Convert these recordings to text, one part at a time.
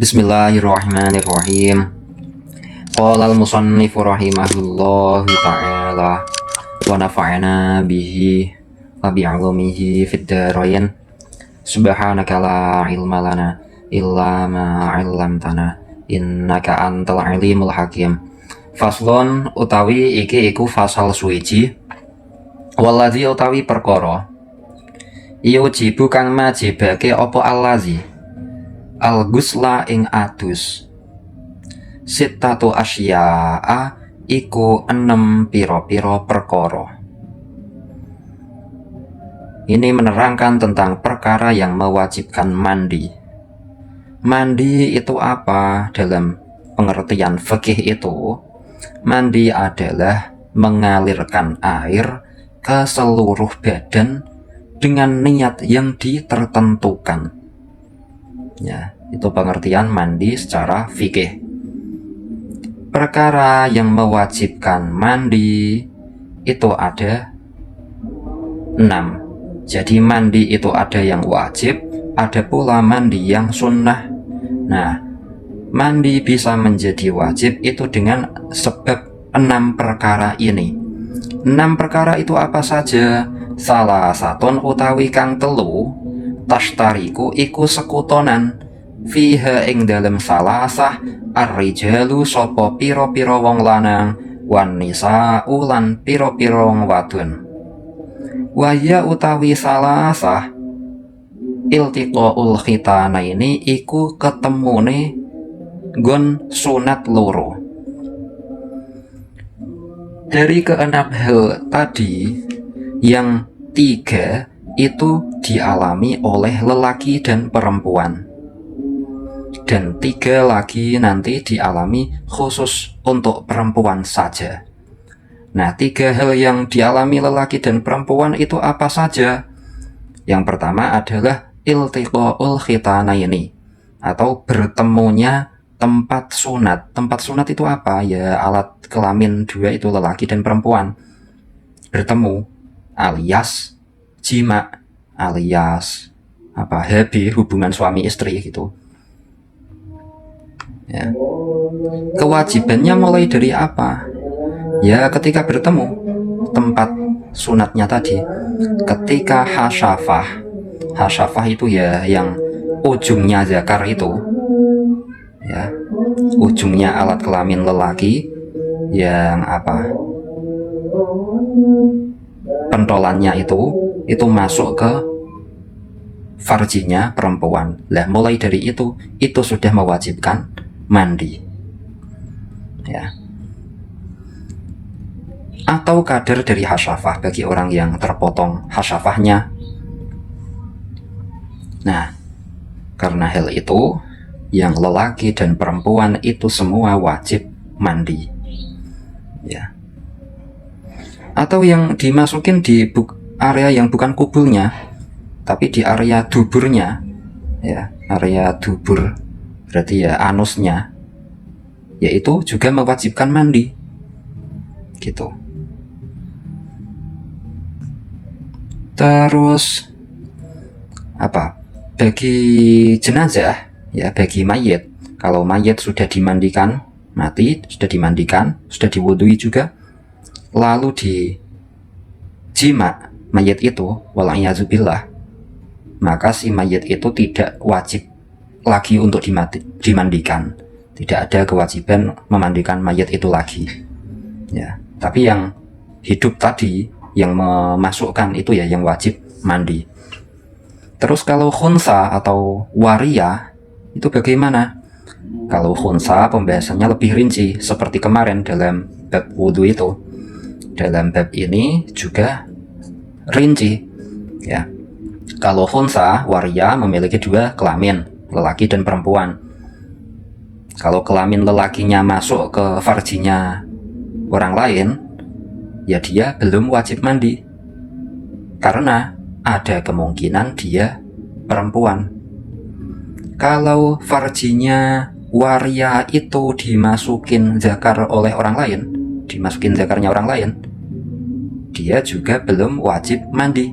Bismillahirrahmanirrahim. Qala al-musannifu rahimahullahu ta'ala wa nafa'ana bihi wa bi'ulumihi fid dharain. Subhanaka la ilma lana illa ma 'allamtana innaka antal alimul hakim. Faslun utawi iki iku fasal suwiji. Waladzi utawi perkara yujibu kang majibake apa allazi al-ghusla ing adus sittatu asya'a iku 6 pira-pira perkara. Ini menerangkan tentang perkara yang mewajibkan mandi. Mandi itu apa? Dalam pengertian fikih itu, mandi adalah mengalirkan air ke seluruh badan dengan niat yang ditertentukan. Ya, itu pengertian mandi secara fikih. Perkara yang mewajibkan mandi itu ada 6. Jadi mandi itu ada yang wajib, ada pula mandi yang sunnah. Nah, mandi bisa menjadi wajib itu dengan sebab 6 perkara ini. 6 perkara itu apa saja? Salah satun utawi kang telu tashtariku iku sekutonan fiha ing dalem salasah ar-rijalu sapa pira-pira wong lanang wan nisa'u lan pira-pira wong wadon. Waya utawi salasah iltiqaul khitanaini iku ketemune nggon sunat loro. Dari keenam hal tadi, yang 3 itu dialami oleh lelaki dan perempuan, dan 3 lagi nanti dialami khusus untuk perempuan saja. Nah, 3 hal yang dialami lelaki dan perempuan itu apa saja? Yang pertama adalah iltiqaul khitanaini, atau bertemunya tempat sunat. Tempat sunat itu apa? Ya, alat kelamin 2 itu lelaki dan perempuan bertemu, alias jima, alias HB, hubungan suami istri gitu. Ya. Kewajibannya mulai dari apa? Ya, ketika bertemu tempat sunatnya tadi, ketika hasyafah itu ya yang ujungnya zakar itu, ya, ujungnya alat kelamin lelaki yang pentolannya itu masuk ke farjinya perempuan. Lah, mulai dari itu sudah mewajibkan mandi. Ya. Atau kadar dari hasyafah bagi orang yang terpotong hasyafahnya. Nah, karena hal itu, yang lelaki dan perempuan itu semua wajib mandi. Ya. Atau yang dimasukin di area yang bukan kubulnya, tapi di area duburnya, ya, area dubur berarti ya anusnya, yaitu juga mewajibkan mandi gitu. Terus bagi jenazah, ya, bagi mayit, kalau mayit sudah dimandikan, mati, sudah dimandikan, sudah diwudui juga, lalu di jima mayit itu, wala'iyadzubillah, maka si mayit itu tidak wajib lagi untuk dimandikan. Tidak ada kewajiban memandikan mayit itu lagi. Ya, tapi yang hidup tadi, yang memasukkan itu ya yang wajib mandi. Terus kalau khunsa atau waria itu bagaimana? Kalau khunsa pembahasannya lebih rinci seperti kemarin dalam bab wudu itu. Dalam bab ini juga rinci, ya. Kalau khunsa waria memiliki 2 kelamin, lelaki dan perempuan. Kalau kelamin lelakinya masuk ke farjinya orang lain, ya dia belum wajib mandi, karena ada kemungkinan dia perempuan. Kalau farjinya waria itu dimasukin zakar oleh orang lain, dimasukin zakarnya orang lain, dia juga belum wajib mandi,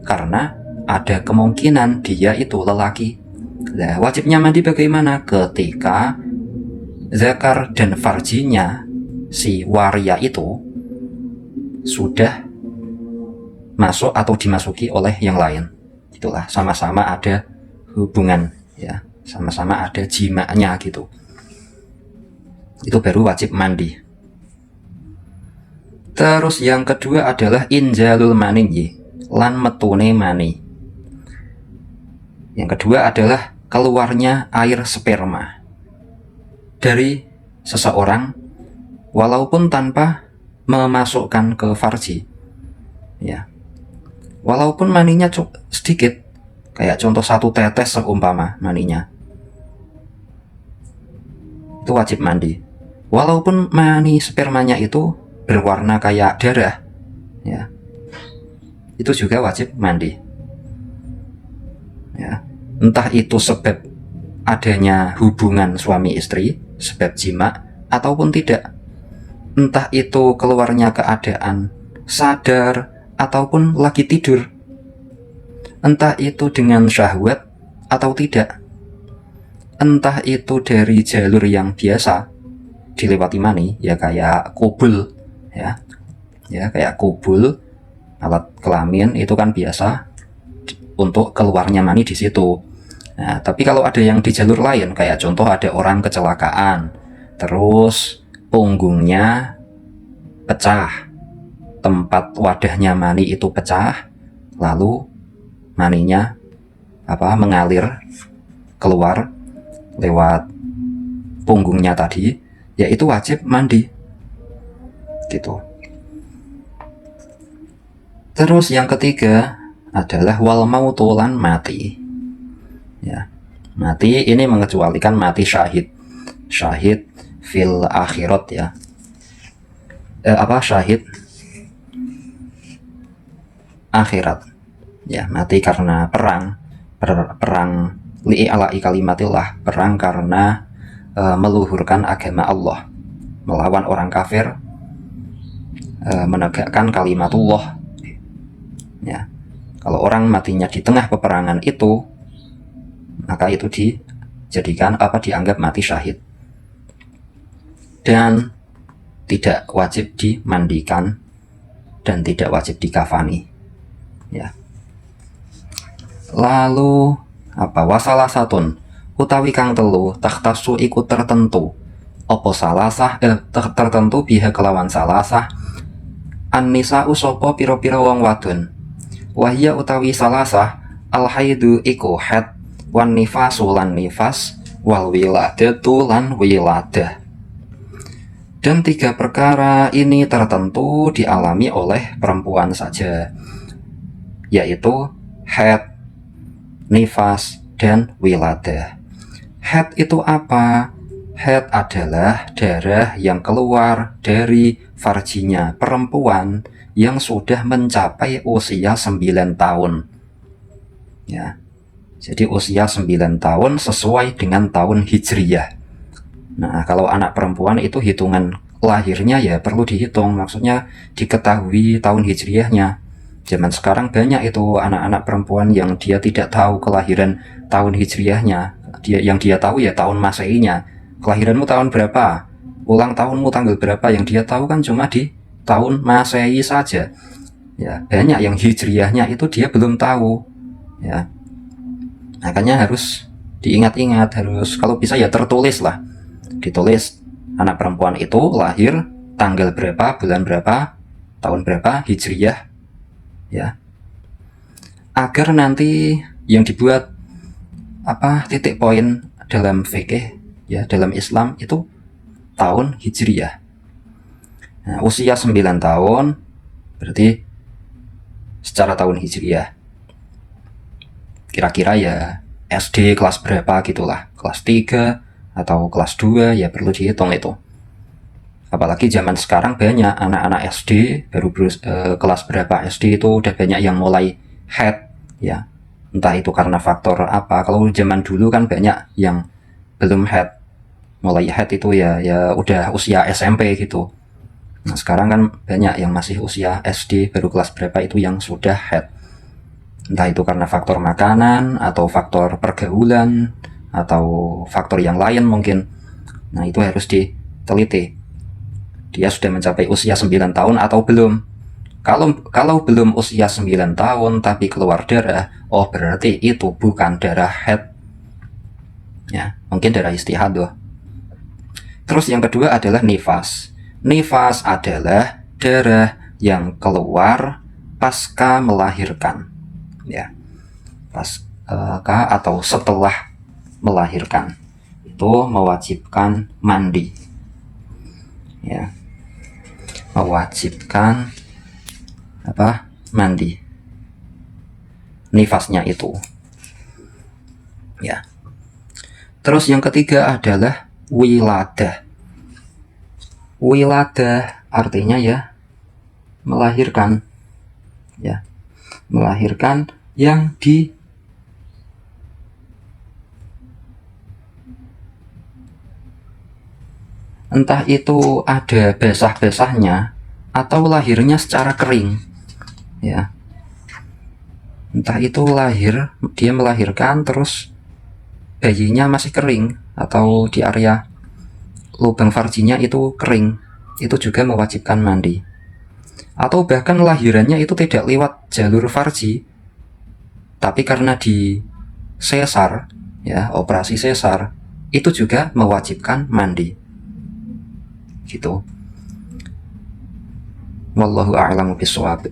karena ada kemungkinan dia itu lelaki. Nah, wajibnya mandi bagaimana? Ketika zakar dan farjinya si waria itu sudah masuk atau dimasuki oleh yang lain. Itulah, sama-sama ada hubungan, ya, sama-sama ada jimanya gitu. Itu baru wajib mandi. Terus yang kedua adalah injalul mani, lan metune mani. Yang kedua adalah keluarnya air sperma dari seseorang walaupun tanpa memasukkan ke farji, ya, walaupun maninya sedikit, kayak contoh 1 tetes seumpama maninya, itu wajib mandi. Walaupun mani spermanya itu berwarna kayak darah, ya, itu juga wajib mandi, ya. Entah itu sebab adanya hubungan suami istri, sebab jima, ataupun tidak. Entah itu keluarnya keadaan sadar ataupun lagi tidur. Entah itu dengan syahwat atau tidak. Entah itu dari jalur yang biasa dilewati mani, ya kayak kubul, ya kayak kubul, alat kelamin itu kan biasa untuk keluarnya mani di situ. Nah, tapi kalau ada yang di jalur lain, kayak contoh ada orang kecelakaan, terus punggungnya pecah, tempat wadahnya mani itu pecah, lalu maninya mengalir keluar lewat punggungnya tadi, ya itu wajib mandi gitu. Terus yang ketiga adalah wal mautulan mati, ya. Mati ini mengecualikan mati syahid fil akhirat, ya. Syahid akhirat, ya, mati karena perang li'ala'i kalimatillah, perang karena meluhurkan agama Allah, melawan orang kafir, menegakkan kalimatullah, ya. Kalau orang matinya di tengah peperangan itu, maka itu dijadikan dianggap mati syahid dan tidak wajib dimandikan dan tidak wajib dikafani, ya. Lalu wasalah satun utawi kang telu takhtasu iku tertentu salasah tertentu biha kelawan salasah an-nisa usopo piro-piro wong wadon, wahya utawi salasah al haidu iku haid, wan nifasu lan nifas, wal wiladatu lan wiladah. Dan 3 perkara ini tertentu dialami oleh perempuan saja, yaitu haid, nifas, dan wiladah. Haid itu apa? Haid adalah darah yang keluar dari farjinya perempuan yang sudah mencapai usia 9 tahun, ya. Jadi usia 9 tahun sesuai dengan tahun hijriyah. Nah, kalau anak perempuan itu hitungan lahirnya ya perlu dihitung, maksudnya diketahui tahun hijriyahnya. Zaman sekarang banyak itu anak-anak perempuan yang dia tidak tahu kelahiran tahun hijriyahnya. Yang dia tahu ya tahun masehinya. Kelahiranmu tahun berapa? Ulang tahunmu tanggal berapa? Yang dia tahu kan cuma di tahun masehi saja. Ya, banyak yang hijriyahnya itu dia belum tahu, ya. Makanya harus diingat-ingat, harus kalau bisa ya tertulis lah. Ditulis anak perempuan itu lahir tanggal berapa, bulan berapa, tahun berapa, hijriyah, ya. Agar nanti yang dibuat titik poin dalam fikih, ya, dalam Islam itu tahun hijriyah. Nah, usia 9 tahun berarti secara tahun hijriyah. Kira-kira ya SD kelas berapa gitulah, kelas 3 atau kelas 2 ya perlu dihitung itu. Apalagi zaman sekarang banyak anak-anak SD baru kelas berapa SD itu udah banyak yang mulai haid, ya. Entah itu karena faktor apa. Kalau zaman dulu kan banyak yang belum haid. Mulai haid itu ya udah usia SMP gitu. Nah, sekarang kan banyak yang masih usia SD baru kelas berapa itu yang sudah haid. entah itu karena faktor makanan atau faktor pergaulan atau faktor yang lain mungkin. Nah, itu harus diteliti. Dia sudah mencapai usia 9 tahun atau belum. Kalau belum usia 9 tahun tapi keluar darah, oh berarti itu bukan darah haid. Ya, mungkin darah istihadah. Terus yang kedua adalah nifas. Nifas adalah darah yang keluar pasca melahirkan. Ya. Pasca atau setelah melahirkan. Itu mewajibkan mandi. Ya. Mewajibkan mandi. Nifasnya itu. Ya. Terus yang ketiga adalah wiladah. Wiladah artinya ya melahirkan. Ya. Melahirkan yang entah itu ada basah-basahnya atau lahirnya secara kering. Ya. Entah itu dia melahirkan terus bayinya masih kering atau di area lubang farjinya itu kering, itu juga mewajibkan mandi. Atau bahkan lahirannya itu tidak lewat jalur farji, tapi karena di sesar, ya, operasi sesar, itu juga mewajibkan mandi. Gitu. Wallahu a'lamu bishawab.